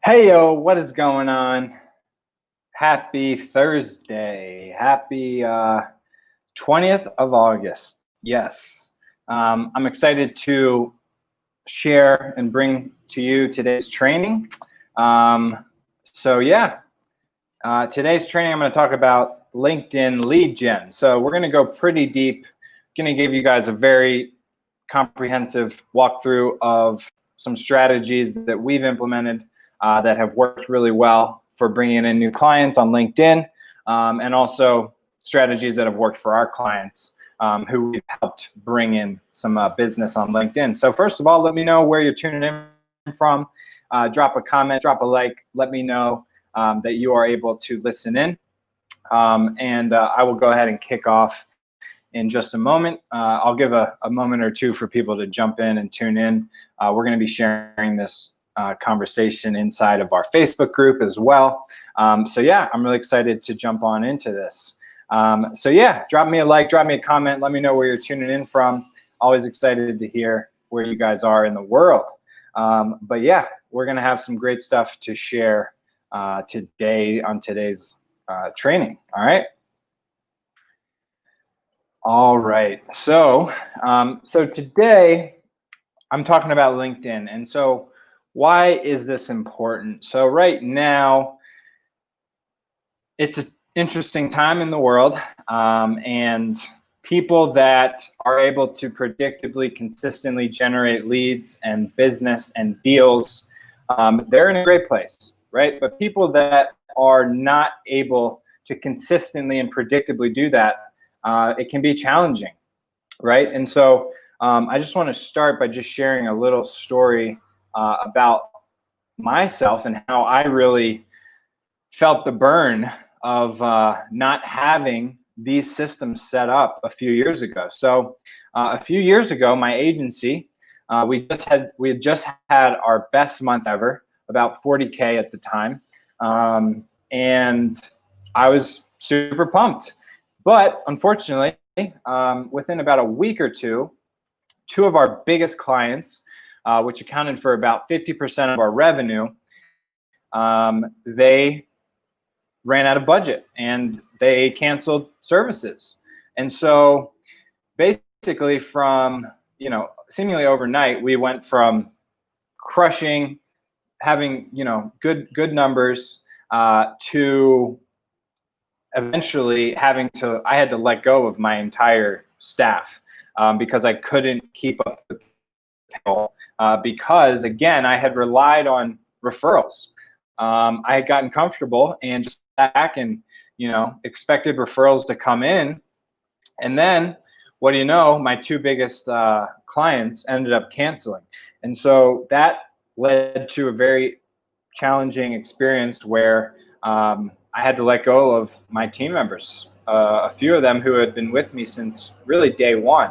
Hey, yo, what is going on? Happy Thursday. Happy 20th of August. Yes. I'm excited to share and bring to you today's training. Today's training, I'm going to talk about LinkedIn lead gen. So we're going to go pretty deep. I'm going to give you guys a very comprehensive walkthrough of some strategies that we've implemented that have worked really well for bringing in new clients on LinkedIn, and also strategies that have worked for our clients who we've helped bring in some business on LinkedIn. So first of all, let me know where you're tuning in from. Drop a comment, drop a like, let me know that you are able to listen in. I will go ahead and kick off in just a moment. I'll give a moment or two for people to jump in and tune in. We're going to be sharing this conversation inside of our Facebook group as well. I'm really excited to jump on into this. Drop me a like, drop me a comment, let me know where you're tuning in from. Always excited to hear where you guys are in the world. We're going to have some great stuff to share today on today's training. All right. So today I'm talking about LinkedIn. And so why is this important? So right now, it's an interesting time in the world, and people that are able to predictably, consistently generate leads and business and deals, they're in a great place, right? But people that are not able to consistently and predictably do that, it can be challenging, right? And so I just want to start by just sharing a little story about myself and how I really felt the burn of not having these systems set up a few years ago. So a few years ago, my agency, we had just had our best month ever, about 40K at the time, and I was super pumped. But unfortunately, within about a week or two of our biggest clients, which accounted for about 50% of our revenue, they ran out of budget and they canceled services. And so basically from, seemingly overnight, we went from crushing, having, good numbers, to eventually I had to let go of my entire staff because I couldn't keep up with people because, again, I had relied on referrals. I had gotten comfortable and just sat back and, expected referrals to come in. And then, what do you know, my two biggest clients ended up canceling. And so that led to a very challenging experience where I had to let go of my team members, a few of them who had been with me since really day one.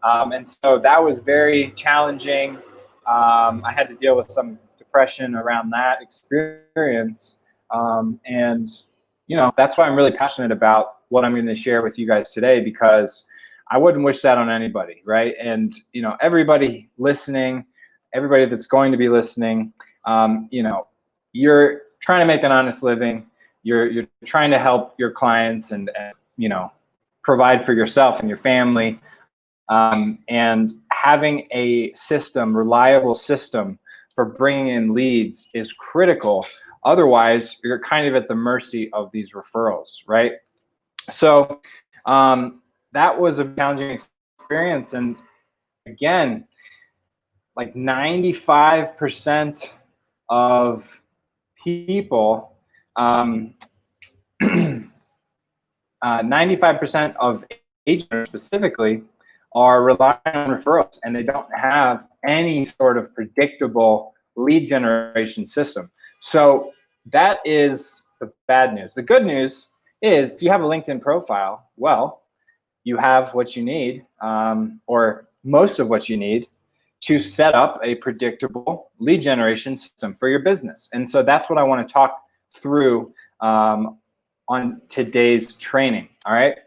And so that was very challenging. I had to deal with some depression around that experience. That's why I'm really passionate about what I'm going to share with you guys today, because I wouldn't wish that on anybody, right? And, everybody listening, everybody that's going to be listening, you're trying to make an honest living. You're trying to help your clients and provide for yourself and your family. And having a system, reliable system for bringing in leads is critical. Otherwise, you're kind of at the mercy of these referrals, right? So that was a challenging experience. And again, like 95% of people, 95% of agents specifically are relying on referrals, and they don't have any sort of predictable lead generation system. So that is the bad news. The good news is if you have a LinkedIn profile, well, you have what you need, or most of what you need, to set up a predictable lead generation system for your business. And so that's what I want to talk through on today's training. All right.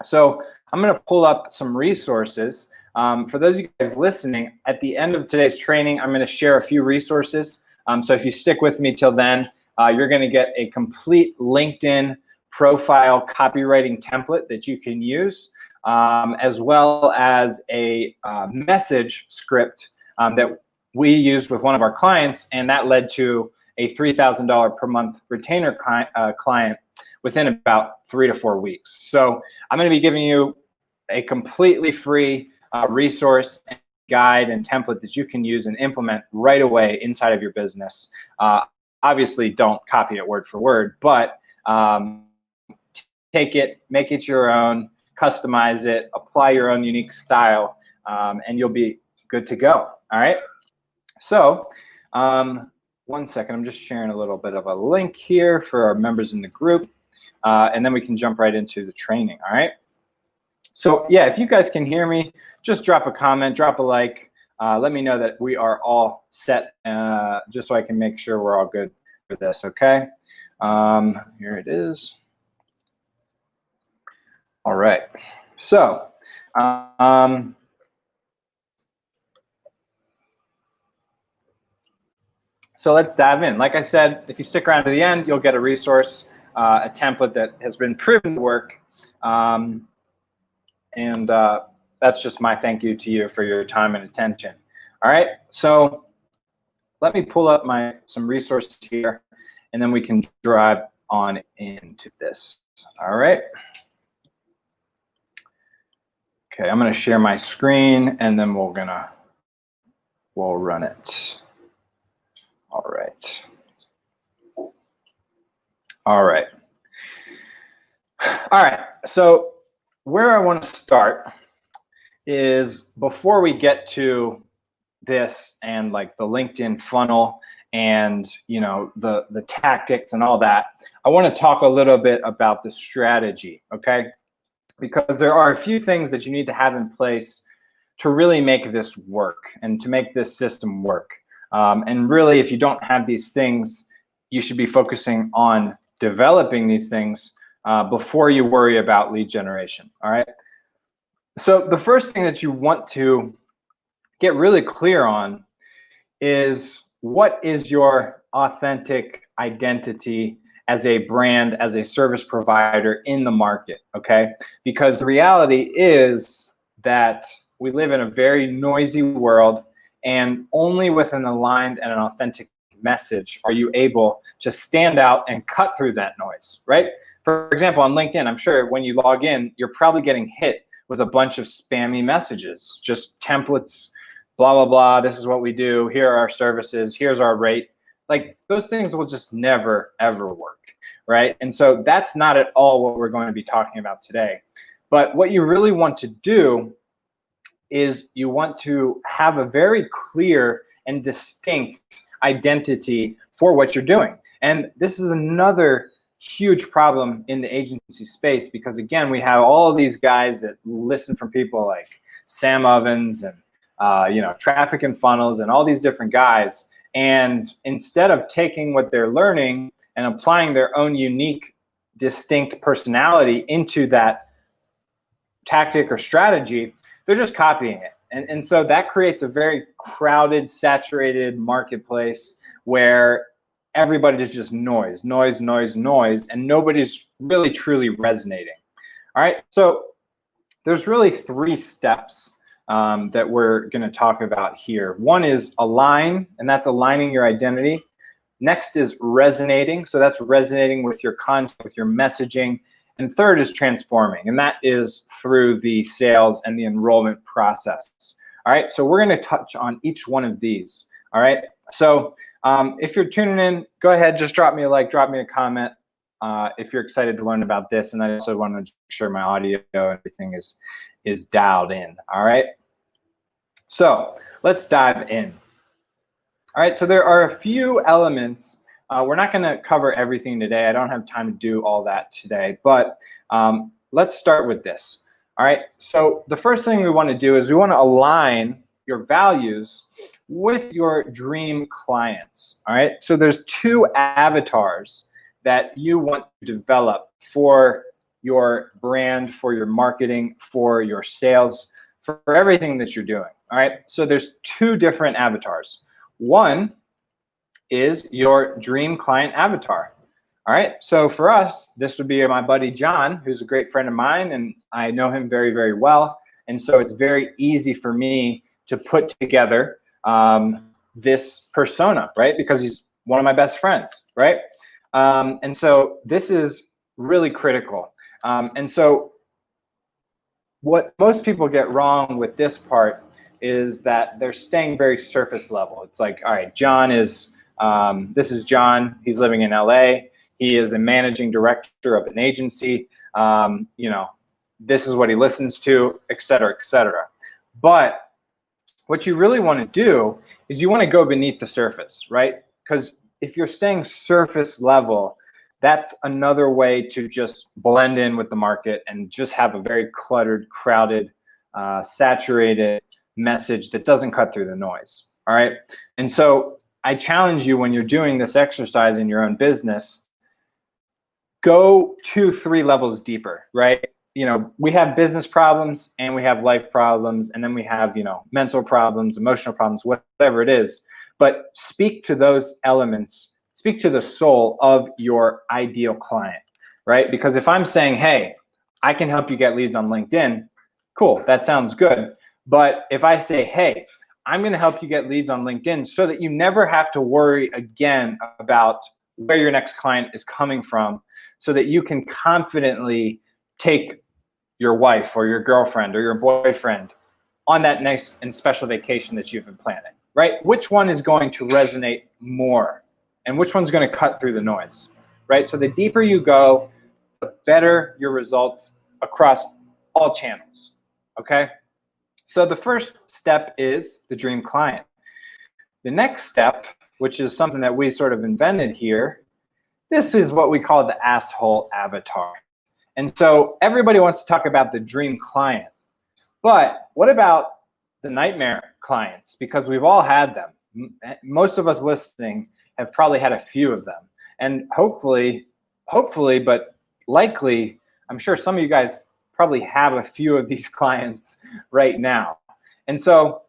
So I'm going to pull up some resources. For those of you guys listening, at the end of today's training, I'm going to share a few resources So if you stick with me till then, you're going to get a complete LinkedIn profile copywriting template that you can use, as well as a message script that we used with one of our clients, and that led to a $3,000 per month retainer client within about 3 to 4 weeks. So I'm going to be giving you a completely free resource and guide and template that you can use and implement right away inside of your business. Obviously, don't copy it word for word, but take it, make it your own, customize it, apply your own unique style, and you'll be good to go. All right. So 1 second, I'm just sharing a little bit of a link here for our members in the group, and then we can jump right into the training. All right. So yeah, if you guys can hear me, just drop a comment, drop a like. Let me know that we are all set, just so I can make sure we're all good for this, okay? Here it is. All right, so let's dive in. Like I said, if you stick around to the end, you'll get a resource, a template that has been proven to work. And that's just my thank you to you for your time and attention. All right, so let me pull up some resources here, and then we can drive on into this. All right. Okay, I'm going to share my screen, and then we'll run it. All right. All right. All right. So where I want to start is, before we get to this and like the LinkedIn funnel and the tactics and all that, I want to talk a little bit about the strategy, okay? Because there are a few things that you need to have in place to really make this work and to make this system work. And really, if you don't have these things, you should be focusing on developing these things before you worry about lead generation, all right? So the first thing that you want to get really clear on is, what is your authentic identity as a brand, as a service provider in the market, okay? Because the reality is that we live in a very noisy world, and only with an aligned and an authentic message are you able to stand out and cut through that noise, right? For example, on LinkedIn, I'm sure when you log in, you're probably getting hit with a bunch of spammy messages, just templates, blah, blah, blah, this is what we do, here are our services, here's our rate. Like, those things will just never, ever work, right? And so that's not at all what we're going to be talking about today. But what you really want to do is you want to have a very clear and distinct identity for what you're doing. And this is another huge problem in the agency space, because again, we have all of these guys that listen from people like Sam Ovens and Traffic and Funnels and all these different guys. And instead of taking what they're learning and applying their own unique, distinct personality into that tactic or strategy, they're just copying it. And so that creates a very crowded, saturated marketplace where everybody is just noise, noise, noise, noise, and nobody's really truly resonating. All right, so there's really 3 steps that we're going to talk about here. One is align, and that's aligning your identity. Next is resonating, so that's resonating with your content, with your messaging. And third is transforming, and that is through the sales and the enrollment process. All right, so we're going to touch on each one of these. All right, so if you're tuning in, go ahead, just drop me a like, drop me a comment if you're excited to learn about this. And I also want to make sure my audio and everything is dialed in. All right, so let's dive in. All right, so there are a few elements. We're not going to cover everything today. I don't have time to do all that today, but let's start with this. All right, so the first thing we want to do is we want to align your values with your dream clients. All right, so there's 2 avatars that you want to develop for your brand, for your marketing, for your sales, for everything that you're doing. All right, so there's 2 different avatars. One is your dream client avatar. All right, so for us, this would be my buddy John, who's a great friend of mine, and I know him very, very well. And so it's very easy for me to put together this persona, right? Because he's one of my best friends, right? And so this is really critical. And so what most people get wrong with this part is that they're staying very surface level. It's like, all right, John is, this is John, he's living in LA. He is a managing director of an agency. You know, this is what he listens to, et cetera, et cetera. But what you really want to do is you want to go beneath the surface, right? Because if you're staying surface level, that's another way to just blend in with the market and just have a very cluttered, crowded, saturated message that doesn't cut through the noise, all right? And so I challenge you when you're doing this exercise in your own business, go 2-3 levels deeper, right? You know, we have business problems and we have life problems, and then we have, you know, mental problems, emotional problems, whatever it is. But speak to those elements, speak to the soul of your ideal client, right? Because if I'm saying, hey, I can help you get leads on LinkedIn, cool, that sounds good. But if I say, hey, I'm going to help you get leads on LinkedIn so that you never have to worry again about where your next client is coming from, so that you can confidently take your wife or your girlfriend or your boyfriend on that nice and special vacation that you've been planning, right? Which one is going to resonate more, and which one's going to cut through the noise, right? So the deeper you go, the better your results across all channels, okay? So the first step is the dream client. The next step, which is something that we sort of invented here, this is what we call the asshole avatar. And so everybody wants to talk about the dream client, but what about the nightmare clients? Because we've all had them. Most of us listening have probably had a few of them. And hopefully, but likely, I'm sure some of you guys probably have a few of these clients right now. And so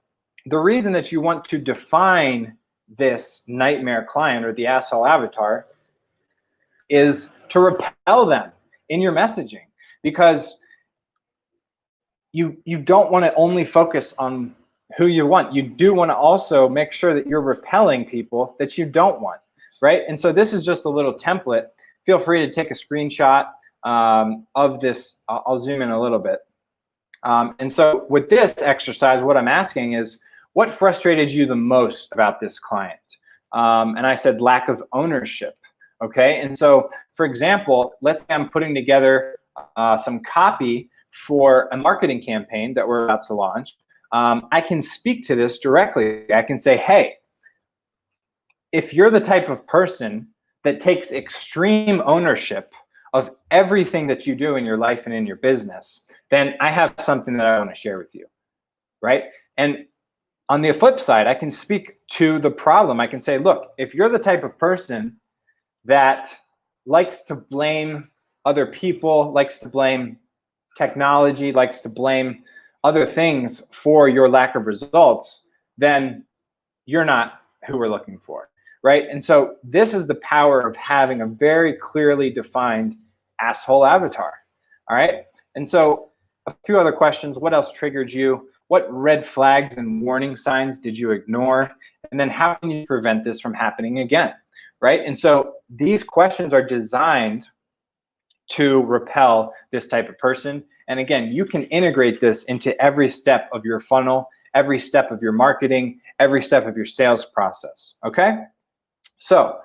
the reason that you want to define this nightmare client or the asshole avatar is to repel them in your messaging, because you don't want to only focus on who you want. You do want to also make sure that you're repelling people that you don't want, right? And so this is just a little template. Feel free to take a screenshot of this. I'll zoom in a little bit. And so with this exercise, what I'm asking is, what frustrated you the most about this client? And I said lack of ownership. Okay, and so for example, let's say I'm putting together some copy for a marketing campaign that we're about to launch. I can speak to this directly. I can say, hey, if you're the type of person that takes extreme ownership of everything that you do in your life and in your business, then I have something that I want to share with you, right? And on the flip side, I can speak to the problem. I can say, look, if you're the type of person that likes to blame other people, likes to blame technology, likes to blame other things for your lack of results, then you're not who we're looking for, right? And so this is the power of having a very clearly defined asshole avatar, all right? And so a few other questions. What else triggered you? What red flags and warning signs did you ignore? And then how can you prevent this from happening again? Right? And so these questions are designed to repel this type of person. And again, you can integrate this into every step of your funnel, every step of your marketing, every step of your sales process, okay? So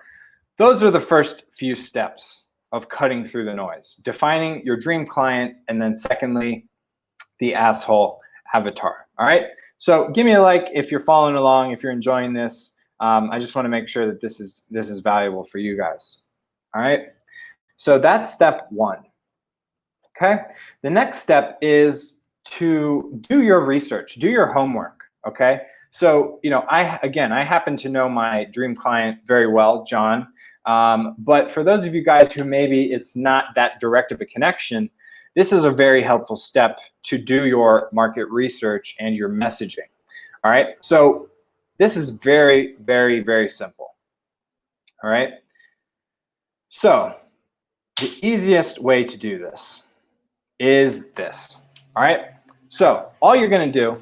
those are the first few steps of cutting through the noise, defining your dream client, and then secondly, the asshole avatar, all right? So give me a like if you're following along, if you're enjoying this. I just want to make sure that this is valuable for you guys. All right. So that's step one. Okay. The next step is to do your research, do your homework. Okay. So, you know, I happen to know my dream client very well, John. But for those of you guys who maybe it's not that direct of a connection, this is a very helpful step to do your market research and your messaging. All right. So this is very, very, very simple. All right. So the easiest way to do this is this. All right. So all you're going to do,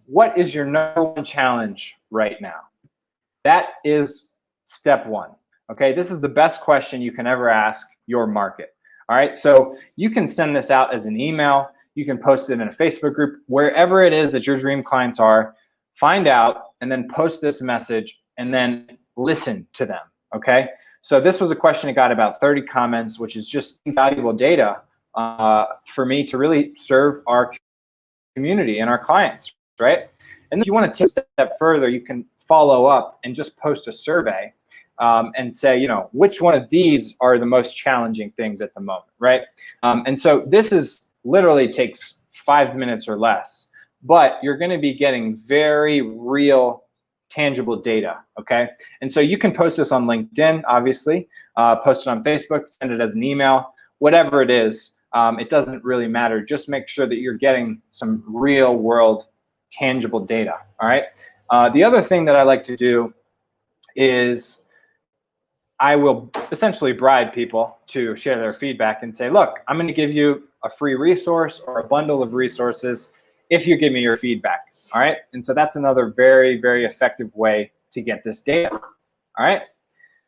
what is your number one challenge right now? That is step one. Okay. This is the best question you can ever ask your market. All right. So you can send this out as an email. You can post it in a Facebook group, wherever it is that your dream clients are. Find out and then post this message and then listen to them. Okay. So this was a question that got about 30 comments, which is just invaluable data for me to really serve our community and our clients, right? And if you want to take a step further, you can follow up and just post a survey and say, which one of these are the most challenging things at the moment, right? And so this is literally takes 5 minutes or less, but you're going to be getting very real, tangible data, okay? And so you can post this on LinkedIn, obviously, post it on Facebook, send it as an email, whatever it is. It doesn't really matter. Just make sure that you're getting some real world tangible data, all right? The other thing that I like to do is I will essentially bribe people to share their feedback and say, look, I'm going to give you a free resource or a bundle of resources if you give me your feedback, all right? And so that's another very, very effective way to get this data, all right?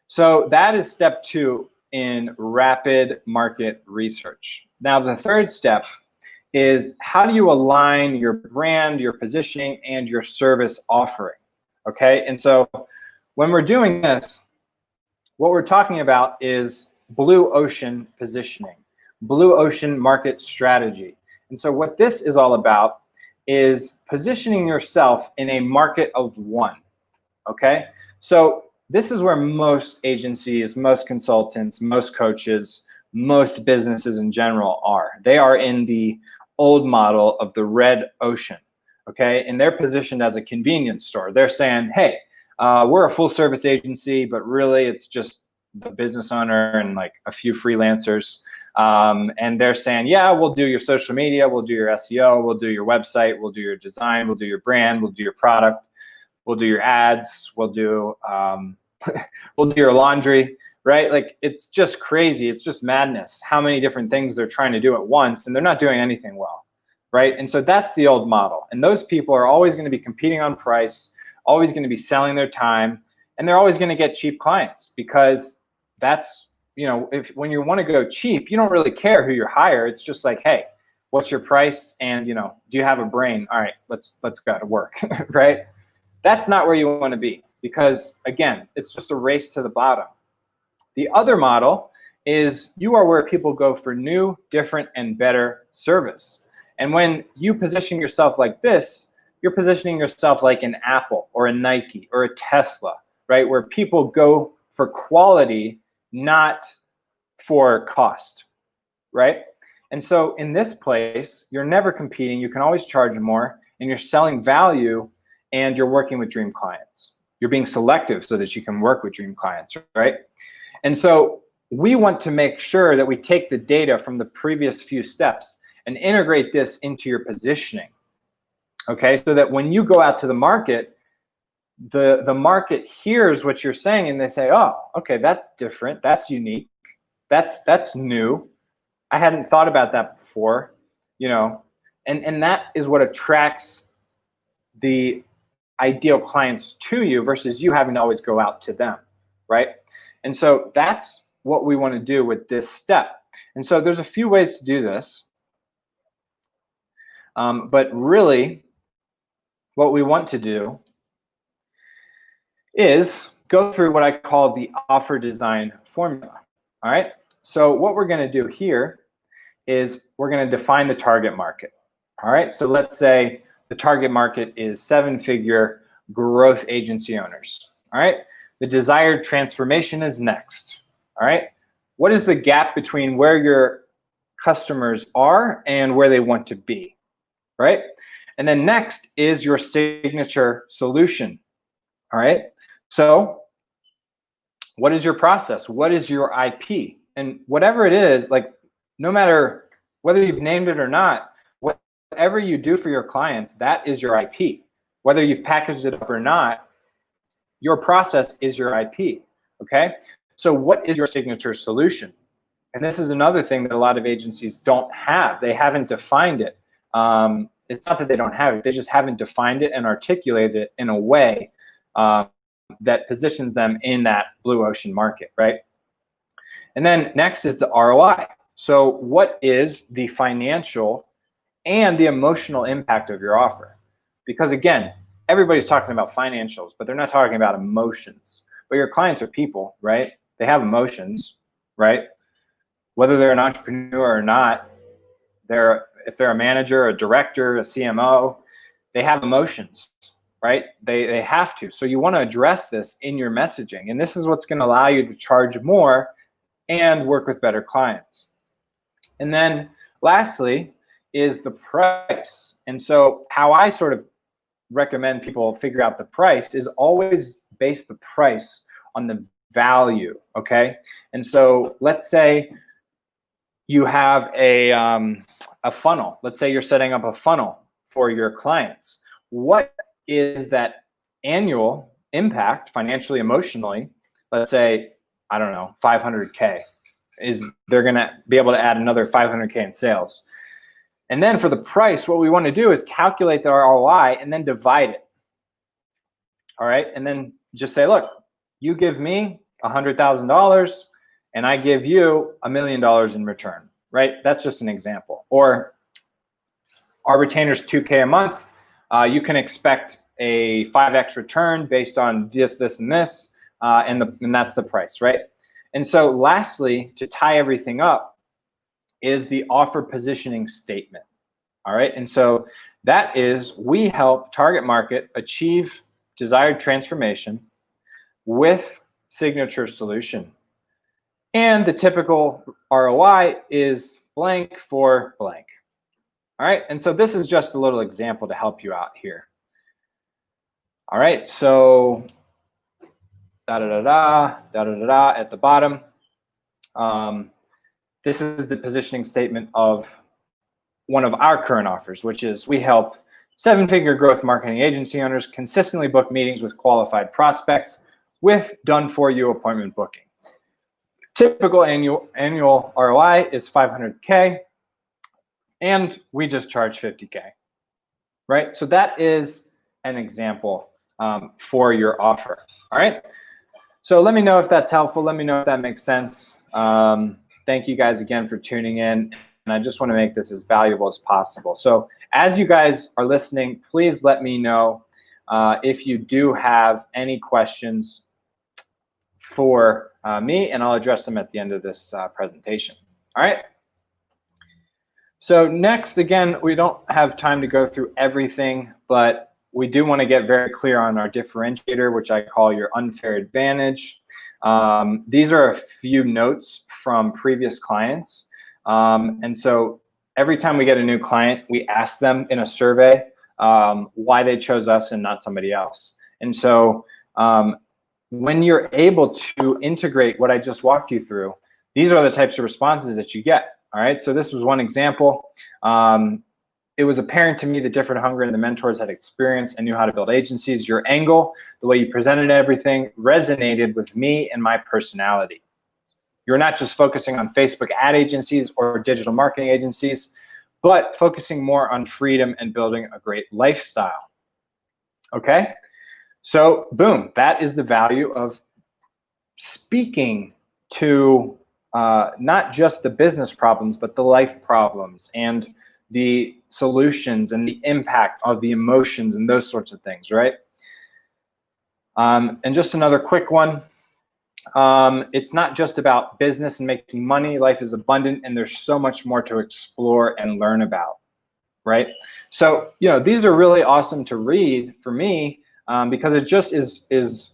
So that is step 2 in rapid market research. Now, the third step is how do you align your brand, your positioning, and your service offering, okay? And so when we're doing this, what we're talking about is blue ocean positioning, blue ocean market strategy. And so what this is all about is positioning yourself in a market of one, okay? So this is where most agencies, most consultants, most coaches, most businesses in general are. They are in the old model of the red ocean, okay? And they're positioned as a convenience store. They're saying, hey, we're a full service agency, but really it's just the business owner and like a few freelancers. And they're saying, yeah, we'll do your social media, we'll do your SEO, we'll do your website, we'll do your design, we'll do your brand, we'll do your product, we'll do your ads, we'll do we'll do your laundry, right? Like it's just crazy. It's just madness how many different things they're trying to do at once, and they're not doing anything well, right? And so that's the old model. And those people are always going to be competing on price, always going to be selling their time, and they're always going to get cheap clients because that's, when you want to go cheap, you don't really care who you hire. It's just like, hey, what's your price? And, do you have a brain? All right, let's go to work, right? That's not where you want to be because, again, it's just a race to the bottom. The other model is you are where people go for new, different, and better service. And when you position yourself like this, you're positioning yourself like an Apple or a Nike or a Tesla, right? Where people go for quality, not for cost, right? And so in this place, you're never competing. You can always charge more, and you're selling value, and you're working with dream clients. You're being selective so that you can work with dream clients, right? And so we want to make sure that we take the data from the previous few steps and integrate this into your positioning, okay? So that when you go out to the market, the market hears what you're saying and they say, oh, okay, that's different, that's unique, that's new. I hadn't thought about that before, and that is what attracts the ideal clients to you versus you having to always go out to them, right? And so that's what we want to do with this step. And so there's a few ways to do this, but really what we want to do is go through what I call the offer design formula, all right? So what we're going to do here is we're going to define the target market, all right? So let's say the target market is 7-figure growth agency owners, all right? The desired transformation is next, all right? What is the gap between where your customers are and where they want to be, right? And then next is your signature solution, all right? So what is your process? What is your IP? And whatever it is, like no matter whether you've named it or not, whatever you do for your clients, that is your IP. Whether you've packaged it up or not, your process is your IP. okay? So what is your signature solution? And this is another thing that a lot of agencies don't have. They haven't defined it. It's not that they don't have it, they just haven't defined it and articulated it in a way that positions them in that blue ocean market, right? And then next is the ROI. So what is the financial and the emotional impact of your offer? Because again, everybody's talking about financials, but they're not talking about emotions. But your clients are people, right? They have emotions, right? Whether they're an entrepreneur or not, if they're a manager, a director, a CMO, they have emotions, right? They have to. So you want to address this in your messaging. And this is what's going to allow you to charge more and work with better clients. And then lastly is the price. And so how I sort of recommend people figure out the price is always base the price on the value, okay? And so let's say you have a funnel. Let's say you're setting up a funnel for your clients. What is that annual impact financially, emotionally? Let's say, I don't know, 500K. They're gonna be able to add another 500K in sales. And then for the price, what we want to do is calculate the ROI and then divide it. All right, and then just say, look, you give me $100,000 and I give you $1 million in return, right? That's just an example. Or our retainer's 2K a month. You can expect a 5X return based on this, this, and this, and that's the price, right? And so lastly, to tie everything up, is the offer positioning statement. All right, and so that is, we help target market achieve desired transformation with signature solution. And the typical ROI is blank for blank. All right, and so this is just a little example to help you out here. All right, so at the bottom. This is the positioning statement of one of our current offers, which is we help 7-figure growth marketing agency owners consistently book meetings with qualified prospects with done-for-you appointment booking. Typical annual ROI is 500K, and we just charge 50K, right? So that is an example for your offer, all right? So let me know if that's helpful. Let me know if that makes sense. Thank you guys again for tuning in. And I just want to make this as valuable as possible. So as you guys are listening, please let me know if you do have any questions for me, and I'll address them at the end of this presentation. All right. So next, again, we don't have time to go through everything, but we do want to get very clear on our differentiator, which I call your unfair advantage. These are a few notes from previous clients. And so every time we get a new client, we ask them in a survey why they chose us and not somebody else. And so when you're able to integrate what I just walked you through, these are the types of responses that you get. All right, so this was one example. It was apparent to me the different hunger and the mentors had experienced and knew how to build agencies. Your angle, the way you presented everything, resonated with me and my personality. You're not just focusing on Facebook ad agencies or digital marketing agencies, but focusing more on freedom and building a great lifestyle. Okay, so boom, that is the value of speaking to not just the business problems, but the life problems and the solutions and the impact of the emotions and those sorts of things, right? And just another quick one. It's not just about business and making money. Life is abundant, and there's so much more to explore and learn about, right? So, you know, these are really awesome to read for me because it just is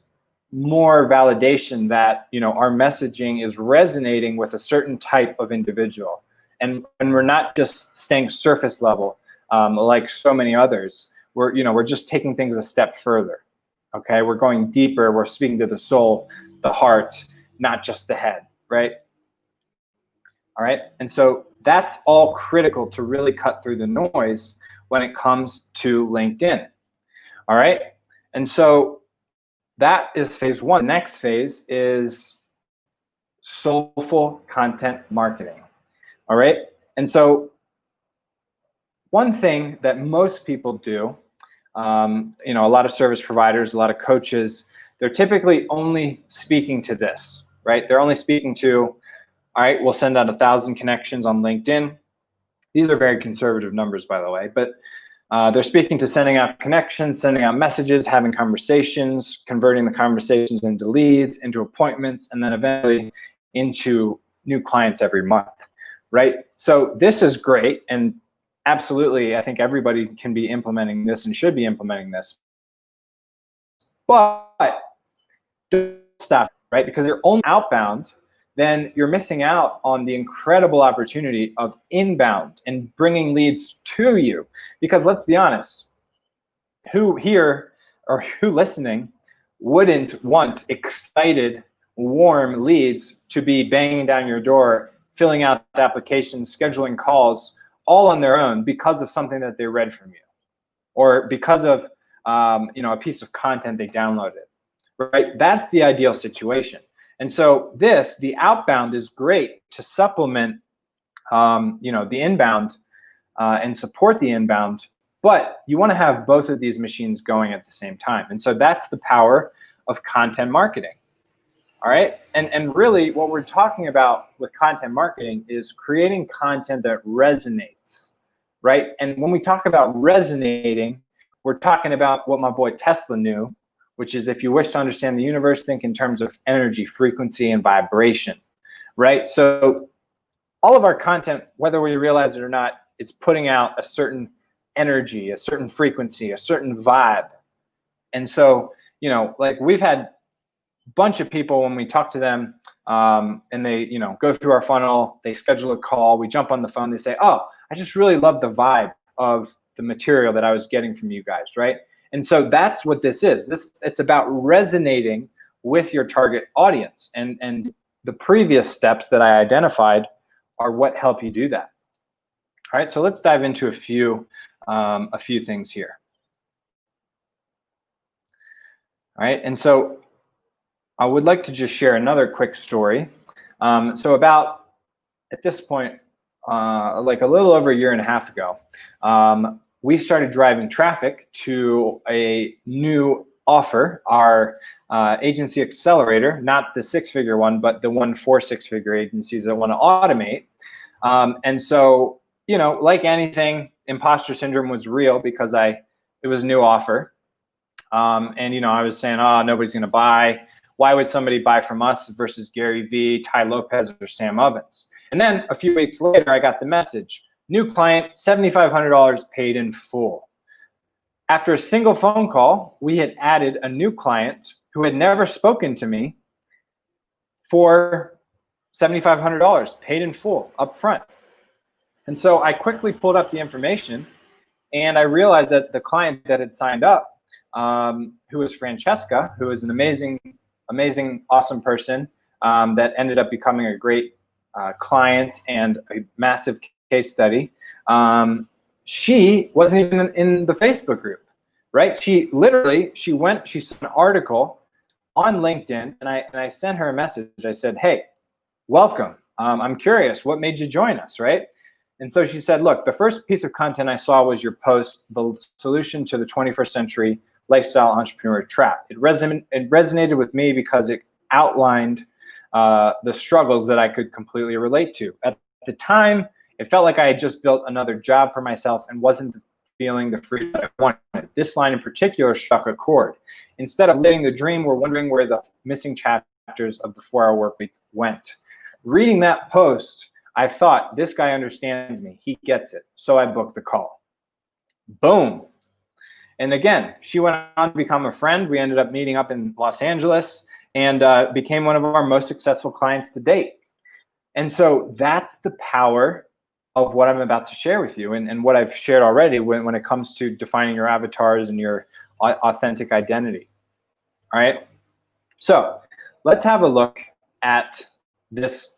more validation that, you know, our messaging is resonating with a certain type of individual. And we're not just staying surface level like so many others. We're just taking things a step further. Okay, we're going deeper. We're speaking to the soul, the heart, not just the head, right? All right, and so that's all critical to really cut through the noise when it comes to LinkedIn. All right, and so that is phase one. Next phase is soulful content marketing. All right. And so one thing that most people do, you know, a lot of service providers, a lot of coaches, they're typically only speaking to this, right? They're only speaking to, all right, we'll send out 1,000 connections on LinkedIn. These are very conservative numbers, by the way, but they're speaking to sending out connections, sending out messages, having conversations, converting the conversations into leads, into appointments, and then eventually into new clients every month, right? So this is great, and absolutely, I think everybody can be implementing this and should be implementing this. But don't stop, right? Because you're only outbound, then you're missing out on the incredible opportunity of inbound and bringing leads to you. Because let's be honest, who here or who listening wouldn't want excited, warm leads to be banging down your door, filling out applications, scheduling calls, all on their own because of something that they read from you, or because of you know, a piece of content they downloaded, right? That's the ideal situation. And so the outbound is great to supplement you know, the inbound and support the inbound, but you want to have both of these machines going at the same time. And so that's the power of content marketing. All right. And really what we're talking about with content marketing is creating content that resonates, right? And when we talk about resonating, we're talking about what my boy Tesla knew, which is if you wish to understand the universe, think in terms of energy, frequency, and vibration, right? So all of our content, whether we realize it or not, it's putting out a certain energy, a certain frequency, a certain vibe. And so, you know, like we've had bunch of people when we talk to them and they, you know, go through our funnel, they schedule a call, we jump on the phone, they say, oh, I just really love the vibe of the material that I was getting from you guys, right? And so that's what this is. It's about resonating with your target audience, and the previous steps that I identified are what help you do that. All right, so let's dive into a few things here. All right, and so I would like to just share another quick story. So about, at this point, like a little over a year and a half ago, we started driving traffic to a new offer, our agency accelerator, not the six-figure one, but the one for six-figure agencies that want to automate. And so, you know, like anything, imposter syndrome was real because it was a new offer. And, you know, I was saying, oh, nobody's going to buy. Why would somebody buy from us versus Gary Vee, Ty Lopez, or Sam Ovens? And then a few weeks later, I got the message, new client, $7,500 paid in full. After a single phone call, we had added a new client who had never spoken to me for $7,500 paid in full up front. And so I quickly pulled up the information and I realized that the client that had signed up, who was Francesca, who is an amazing, awesome person that ended up becoming a great client and a massive case study. She wasn't even in the Facebook group, right? She saw an article on LinkedIn, and I sent her a message. I said, hey, welcome. I'm curious, what made you join us, right? And so she said, look, the first piece of content I saw was your post, the solution to the 21st century lifestyle entrepreneur trap. It resonated with me because it outlined the struggles that I could completely relate to. At the time, it felt like I had just built another job for myself and wasn't feeling the freedom that I wanted. This line in particular struck a chord. Instead of living the dream, we're wondering where the missing chapters of the 4-hour workweek went. Reading that post, I thought, this guy understands me. He gets it. So I booked the call. Boom. And again, she went on to become a friend. We ended up meeting up in Los Angeles and became one of our most successful clients to date. And so that's the power of what I'm about to share with you and what I've shared already when it comes to defining your avatars and your authentic identity. All right. So let's have a look at this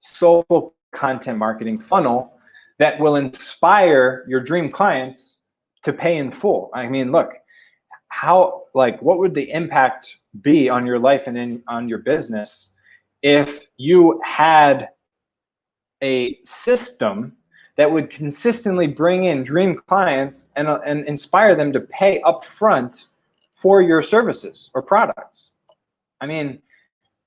soulful content marketing funnel that will inspire your dream clients to pay in full. I mean, look, what would the impact be on your life and on your business if you had a system that would consistently bring in dream clients and inspire them to pay upfront for your services or products. I mean,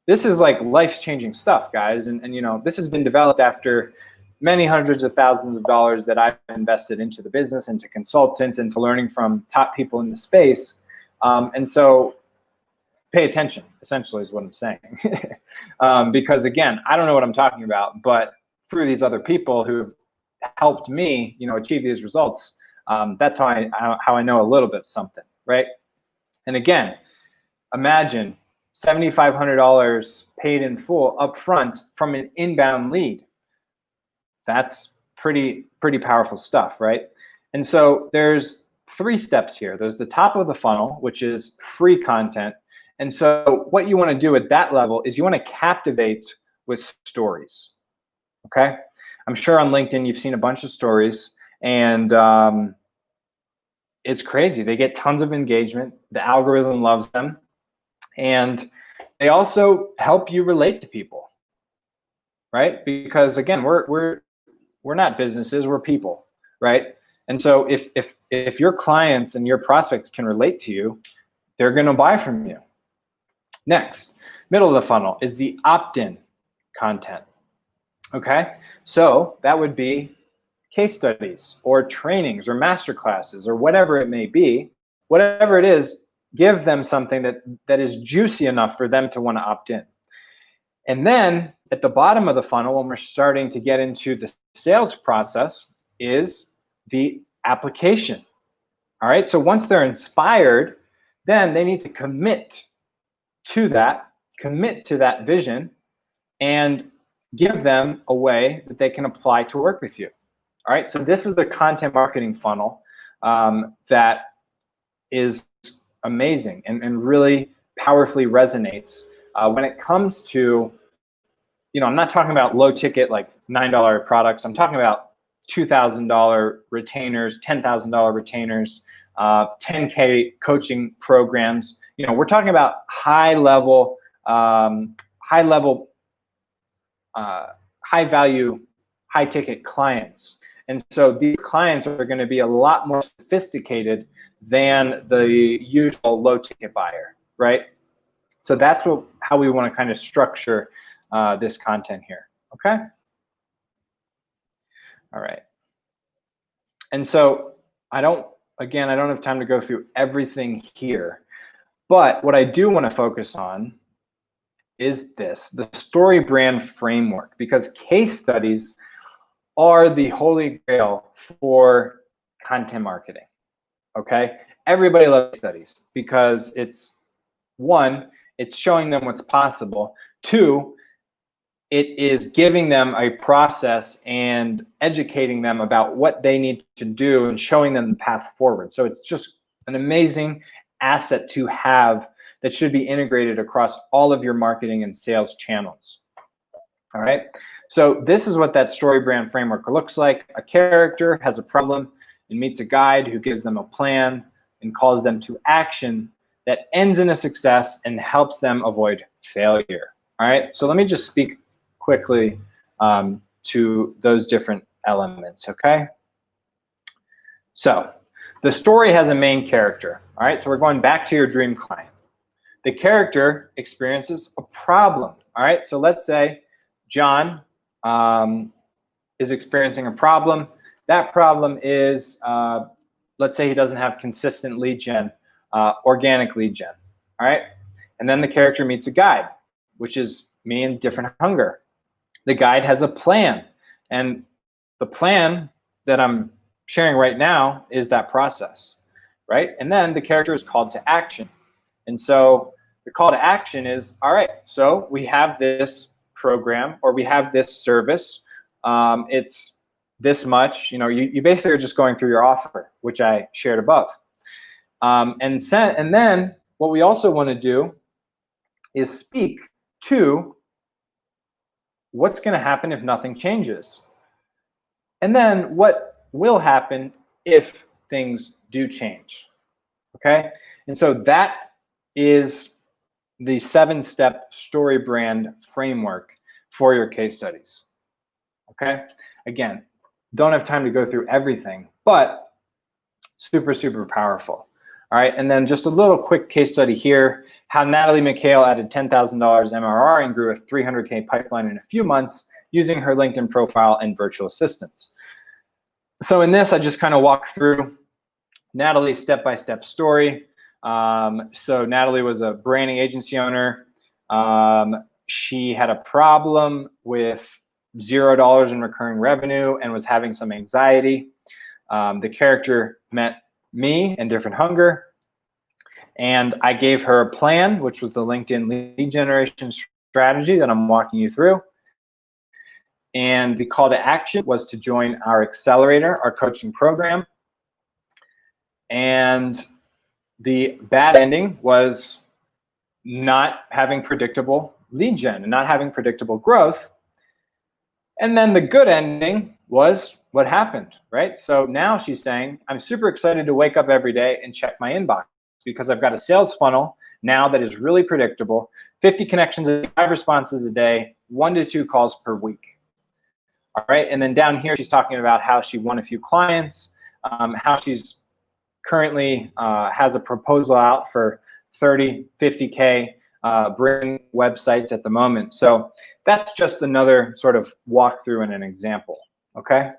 this is like life-changing stuff, guys. And you know, this has been developed after many hundreds of thousands of dollars that I've invested into the business, into consultants, into learning from top people in the space. And so pay attention, essentially, is what I'm saying. Because again, I don't know what I'm talking about, but through these other people who have helped me, you know, achieve these results, that's how I know a little bit of something, right? And again, imagine $7,500 paid in full upfront from an inbound lead. That's pretty powerful stuff, right? And so there's 3 steps here. There's the top of the funnel, which is free content. And so what you want to do at that level is you want to captivate with stories, okay? I'm sure on LinkedIn you've seen a bunch of stories, and it's crazy. They get tons of engagement. The algorithm loves them. And they also help you relate to people, right? Because again, we're not businesses, we're people, right? And so if your clients and your prospects can relate to you, they're going to buy from you. Next, middle of the funnel is the opt-in content. Okay, so that would be case studies or trainings or master classes or whatever it may be. Whatever it is, give them something that is juicy enough for them to want to opt in. And then at the bottom of the funnel, when we're starting to get into the sales process, is the application. All right, so once they're inspired, then they need to commit to that vision, and give them a way that they can apply to work with you. All right, so this is the content marketing funnel that is amazing and really powerfully resonates when it comes to, you know, I'm not talking about low ticket like $9 products. I'm talking about $2,000 retainers, $10,000 retainers, 10K coaching programs. You know, we're talking about high value, high ticket clients. And so these clients are going to be a lot more sophisticated than the usual low ticket buyer, right? So that's how we want to kind of structure this content here, okay? All right. And so I don't have time to go through everything here, but what I do want to focus on is the story brand framework, because case studies are the holy grail for content marketing, okay? Everybody loves studies because it's showing them what's possible. 2, it is giving them a process and educating them about what they need to do and showing them the path forward. So it's just an amazing asset to have that should be integrated across all of your marketing and sales channels. All right, so this is what that story brand framework looks like. A character has a problem and meets a guide who gives them a plan and calls them to action that ends in a success and helps them avoid failure. All right, so let me just speak quickly to those different elements, okay? So the story has a main character. All right, so we're going back to your dream client. The character experiences a problem. All right, so let's say John is experiencing a problem. That problem is, let's say he doesn't have consistent lead gen, organic lead gen. All right, and then the character meets a guide, which is me and Different Hunger. The guide has a plan, and the plan that I'm sharing right now is that process, right? And then the character is called to action. And so the call to action is, all right, so we have this program or we have this service. It's this much, you know, you basically are just going through your offer, which I shared above. And then what we also want to do is speak to what's going to happen if nothing changes. And then what will happen if things do change, okay? And so that is the 7-step story brand framework for your case studies. Okay, again, don't have time to go through everything, but super, super powerful. All right, and then just a little quick case study here, how Natalie McHale added $10,000 MRR and grew a 300K pipeline in a few months using her LinkedIn profile and virtual assistants. So in this, I just kind of walk through Natalie's step-by-step story. So Natalie was a branding agency owner. She had a problem with $0 in recurring revenue and was having some anxiety. The character met me and Different Hunger, and I gave her a plan, which was the LinkedIn lead generation strategy that I'm walking you through. And the call to action was to join our accelerator, our coaching program. And the bad ending was not having predictable lead gen and not having predictable growth. And then the good ending was what happened, right? So now she's saying, I'm super excited to wake up every day and check my inbox because I've got a sales funnel now that is really predictable, 50 connections, 5 responses a day, 1 to 2 calls per week. All right, and then down here, she's talking about how she won a few clients, how she's currently has a proposal out for 30, 50K bring websites at the moment. So that's just another sort of walkthrough and an example, okay?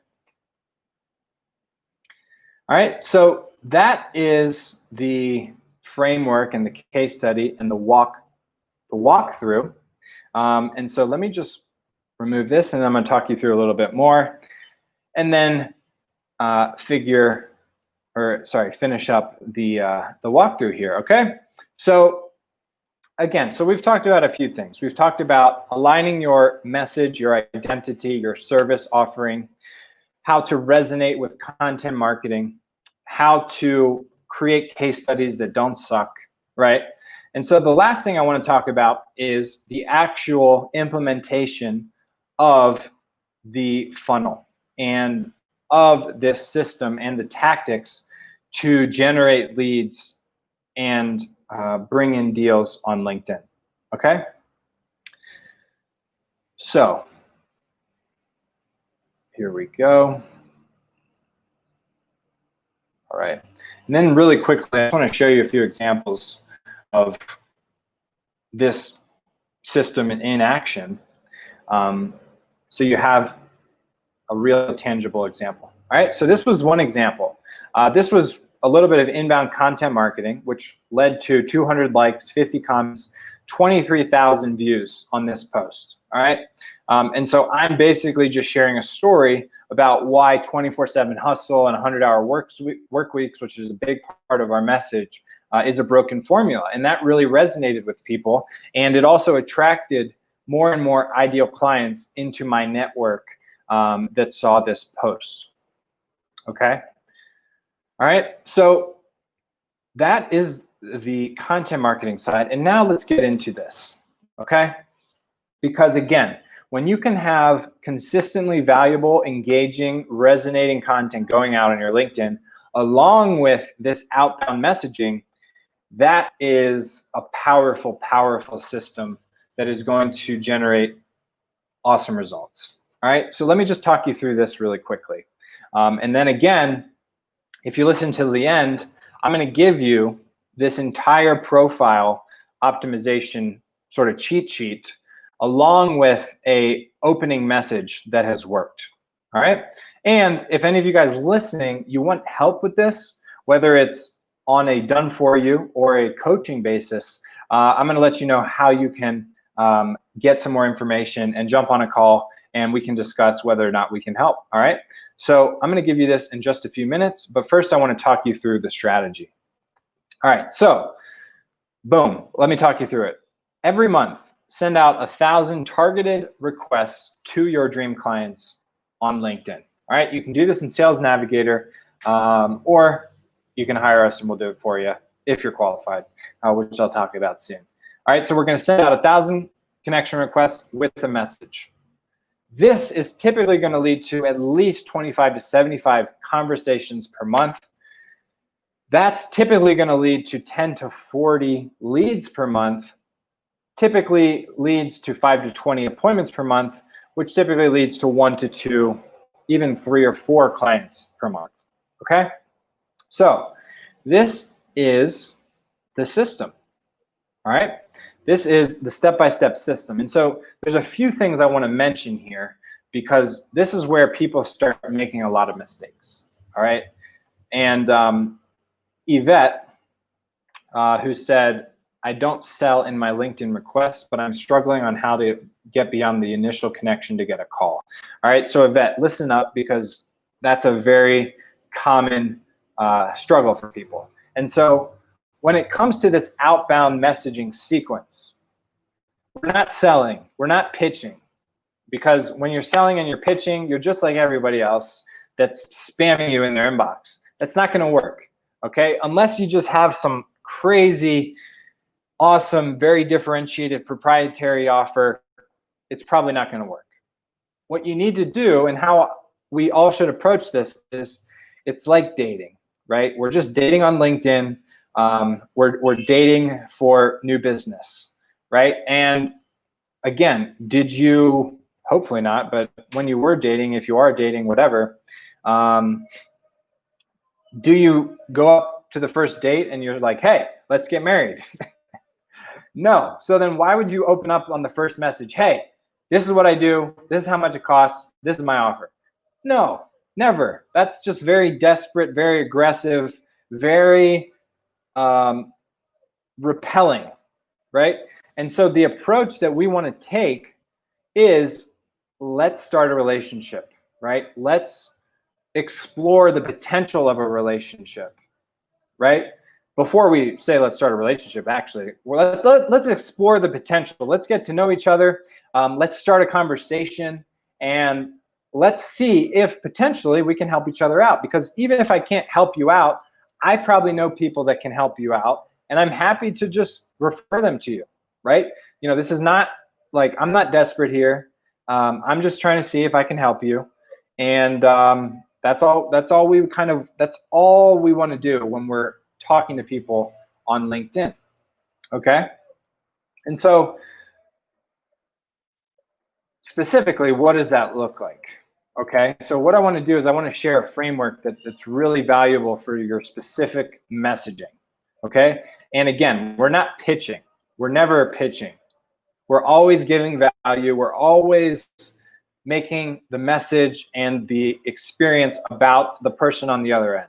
All right, so that is the framework and the case study and the walkthrough. And so let me just remove this, and I'm going to talk you through a little bit more, and then finish up the walkthrough here, okay? So again, so we've talked about a few things. We've talked about aligning your message, your identity, your service offering, how to resonate with content marketing, how to create case studies that don't suck, right? And so the last thing I want to talk about is the actual implementation of the funnel and of this system and the tactics to generate leads and bring in deals on LinkedIn, okay? So here we go. All right, and then really quickly, I just want to show you a few examples of this system in action. So you have a real tangible example. All right, so this was one example. This was a little bit of inbound content marketing, which led to 200 likes, 50 comments, 23,000 views on this post. All right, and so I'm basically just sharing a story about why 24/7 hustle and 100-hour work weeks, which is a big part of our message, is a broken formula. And that really resonated with people. And it also attracted more and more ideal clients into my network that saw this post. Okay. All right. So that is the content marketing side. And now let's get into this. Okay. Because again, when you can have consistently valuable, engaging, resonating content going out on your LinkedIn, along with this outbound messaging, that is a powerful, powerful system that is going to generate awesome results. All right, so let me just talk you through this really quickly. And then again, if you listen to the end, I'm going to give you this entire profile optimization sort of cheat sheet along with a opening message that has worked. All right, and if any of you guys listening, you want help with this, whether it's on a done for you or a coaching basis, I'm going to let you know how you can get some more information and jump on a call, and we can discuss whether or not we can help. All right, so I'm going to give you this in just a few minutes, but first I want to talk you through the strategy. All right, so boom, let me talk you through it. Every month, send out 1,000 targeted requests to your dream clients on LinkedIn. All right, you can do this in Sales Navigator, or you can hire us and we'll do it for you if you're qualified, which I'll talk about soon. All right, so we're going to send out 1,000 connection requests with a message. This is typically going to lead to at least 25 to 75 conversations per month. That's typically going to lead to 10 to 40 leads per month. typically leads to 5 to 20 appointments per month, which typically leads to 1 to 2, even 3 or 4 clients per month. Okay? So this is the system. All right? This is the step-by-step system. And so there's a few things I want to mention here, because this is where people start making a lot of mistakes. All right? And Yvette, who said, I don't sell in my LinkedIn requests, but I'm struggling on how to get beyond the initial connection to get a call. All right, so Yvette, listen up, because that's a very common struggle for people. And so when it comes to this outbound messaging sequence, we're not selling, we're not pitching, because when you're selling and you're pitching, you're just like everybody else that's spamming you in their inbox. That's not going to work, okay? Unless you just have some crazy, awesome, very differentiated proprietary offer, it's probably not going to work. What you need to do, and how we all should approach this, is it's like dating, right? We're just dating on LinkedIn. We're dating for new business, right? And again, did you, hopefully not, but when you were dating, if you are dating, whatever, do you go up to the first date and you're like, hey, let's get married? No. So then why would you open up on the first message, hey, this is what I do, this is how much it costs, this is my offer? No, never. That's just very desperate, very aggressive, very repelling, right? And so the approach that we want to take is, let's start a relationship, right? Let's explore the potential of a relationship, right? Before we say let's start a relationship, actually, let's explore the potential. Let's get to know each other. Let's start a conversation, and let's see if potentially we can help each other out. Because even if I can't help you out, I probably know people that can help you out, and I'm happy to just refer them to you, right? You know, this is not like, I'm not desperate here. I'm just trying to see if I can help you, and that's all we want to do when we're talking to people on LinkedIn. Okay? And so specifically, what does that look like? Okay, so what I want to do is I want to share a framework that's really valuable for your specific messaging. Okay, and again, we're not pitching. We're never pitching. We're always giving value. We're always making the message and the experience about the person on the other end.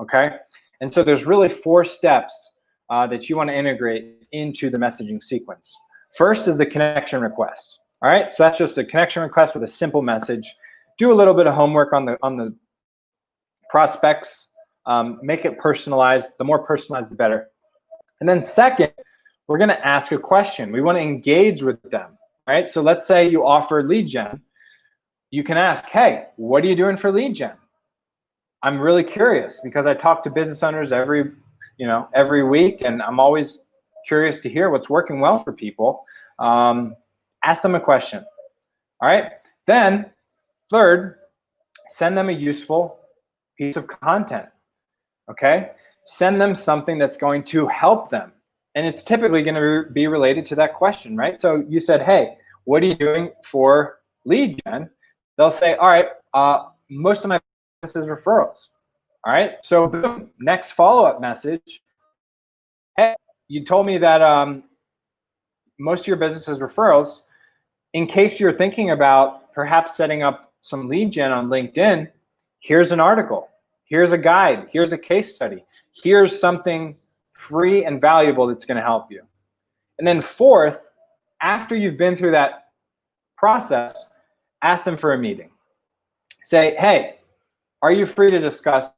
Okay, and so there's really 4 steps that you want to integrate into the messaging sequence. First is the connection request. All right, so that's just a connection request with a simple message. Do a little bit of homework on the prospects. Make it personalized. The more personalized, the better. And then second, we're going to ask a question. We want to engage with them. All right, so let's say you offer LeadGen. You can ask, hey, what are you doing for LeadGen? I'm really curious, because I talk to business owners every week, and I'm always curious to hear what's working well for people. Ask them a question. All right. Then third, send them a useful piece of content. Okay. Send them something that's going to help them. And it's typically going to be related to that question, right? So you said, hey, what are you doing for LeadGen? They'll say, all right, most of my business is referrals. All right. So boom, next follow-up message. Hey, you told me that most of your business is referrals. In case you're thinking about perhaps setting up some LeadGen on LinkedIn, here's an article, here's a guide, here's a case study, here's something free and valuable that's going to help you. And then fourth, after you've been through that process, ask them for a meeting. Say, hey, are you free to discuss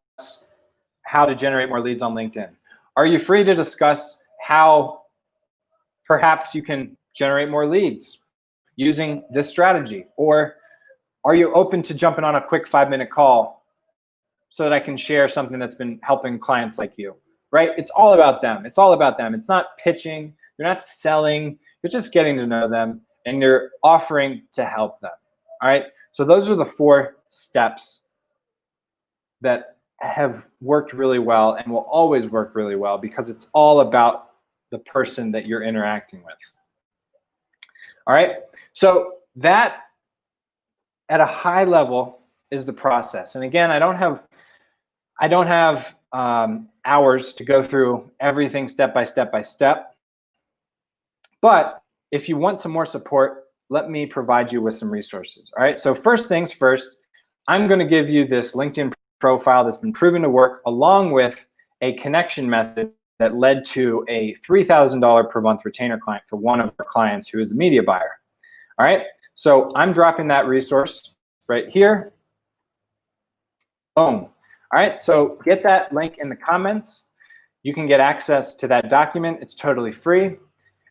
how to generate more leads on LinkedIn? Are you free to discuss how perhaps you can generate more leads using this strategy? Or are you open to jumping on a quick 5-minute call so that I can share something that's been helping clients like you, right? It's all about them. It's all about them. It's not pitching. You're not selling. You're just getting to know them, and you're offering to help them. All right. So those are the 4 steps that have worked really well and will always work really well, because it's all about the person that you're interacting with. All right. So that at a high level is the process. And again, I don't have hours to go through everything step by step. But if you want some more support, let me provide you with some resources. All right. So first things first, I'm going to give you this LinkedIn profile that's been proven to work, along with a connection message that led to a $3,000 per month retainer client for one of our clients who is the media buyer. All right. So I'm dropping that resource right here. Boom. All right. So get that link in the comments. You can get access to that document. It's totally free.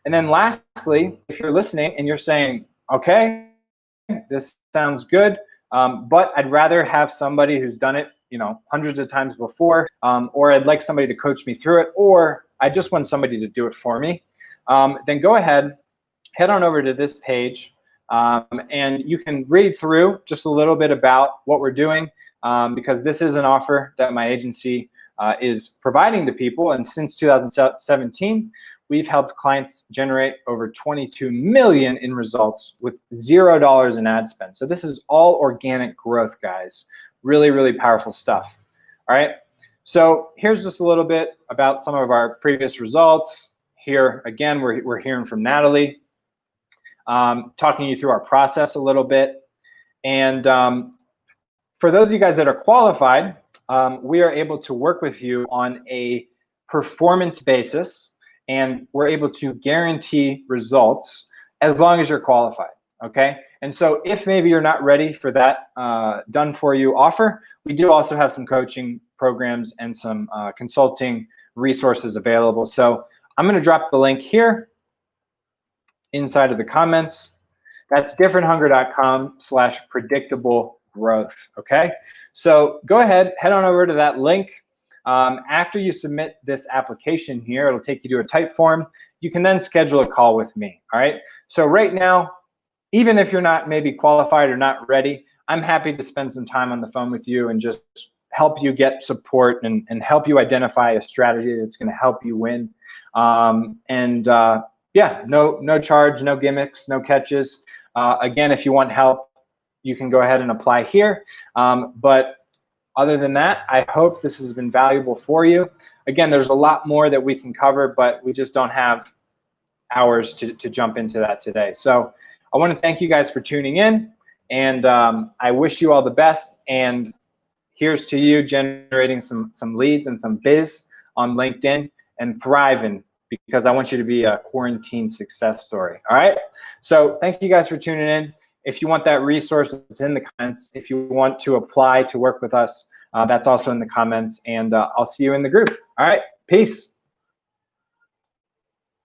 And then lastly, if you're listening and you're saying, okay, this sounds good, but I'd rather have somebody who's done it, hundreds of times before, or I'd like somebody to coach me through it, or I just want somebody to do it for me, then go ahead, head on over to this page, and you can read through just a little bit about what we're doing, because this is an offer that my agency is providing to people. And since 2017, we've helped clients generate over 22 million in results with $0 in ad spend. So this is all organic growth, guys. Really, really powerful stuff. All right. So here's just a little bit about some of our previous results. Here, again, we're hearing from Natalie, talking you through our process a little bit. And for those of you guys that are qualified, we are able to work with you on a performance basis, and we're able to guarantee results as long as you're qualified, okay? And so if maybe you're not ready for that done for you offer, we do also have some coaching programs and some consulting resources available. So I'm gonna drop the link here inside of the comments. That's differenthunger.com/predictable growth, okay? So go ahead, head on over to that link. After you submit this application here, it'll take you to a type form. You can then schedule a call with me, all right? So right now, even if you're not maybe qualified or not ready, I'm happy to spend some time on the phone with you and just help you get support and help you identify a strategy that's gonna help you win. Yeah, no charge, no gimmicks, no catches. Again, if you want help, you can go ahead and apply here. But other than that, I hope this has been valuable for you. Again, there's a lot more that we can cover, but we just don't have hours to jump into that today. So I want to thank you guys for tuning in, and I wish you all the best. And here's to you generating some leads and some biz on LinkedIn and thriving, because I want you to be a quarantine success story. All right. So thank you guys for tuning in. If you want that resource, it's in the comments. If you want to apply to work with us, that's also in the comments. And I'll see you in the group. All right. Peace.